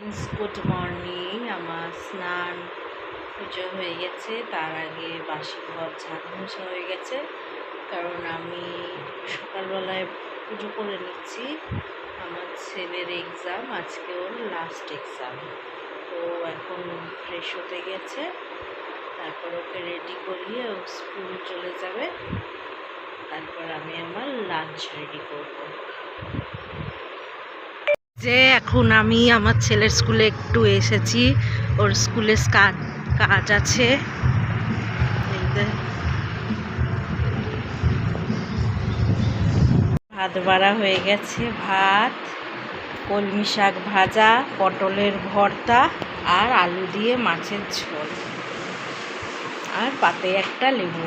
Good morning. আমার স্নান পুজো হয়ে গেছে, তার আগে বাসি ঘর ঝাড়ু মোছা হয়ে গেছে, কারণ আমি সকালবেলায় পুজো করে নিচ্ছি। আমার ছেলের এক্সাম, আজকে ওর লাস্ট এক্সাম, তো এখন ফ্রেশ হতে গেছে, তারপর ওকে রেডি করিয়ে ও স্কুল চলে যাবে, তারপর আমি আমার লাঞ্চ রেডি করব। যে এখন আমি আমার ছেলের স্কুলে একটু এসেছি, ওর স্কুলে কাজ আছে। ভাত বাড়া হয়ে গেছে, ভাত, কলমি শাক ভাজা, পটলের ভর্তা আর আলু দিয়ে মাছের ঝোল, আর পাতে একটা লেবু।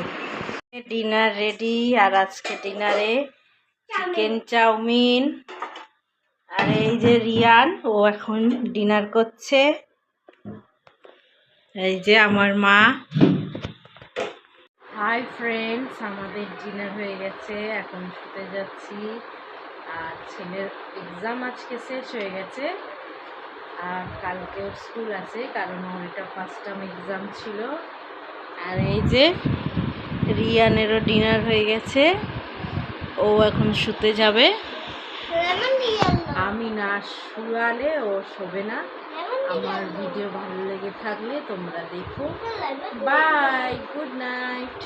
Dinner ready. আর আজকে ডিনারে চিকেন চাউমিন। আর এই যে রিয়ান, ও এখন ডিনার করছে। এই যে আমার মা। হাই ফ্রেন্ডস, আমাদের ডিনার হয়ে গেছে, এখন শুতে যাচ্ছি। আর ছেলের এক্সাম আজকে শেষ হয়ে গেছে, আর কালকেও স্কুল আছে, কারণ ওর এটা ফার্স্ট টার্ম এক্সাম ছিল। আর এই যে রিয়ানেরও ডিনার হয়ে গেছে, ও এখন শুতে যাবে। আমি না শুয়ালে ও শোবে না। আমার ভিডিও ভালো লেগে থাকলে তোমরা দেখো। Bye, good night.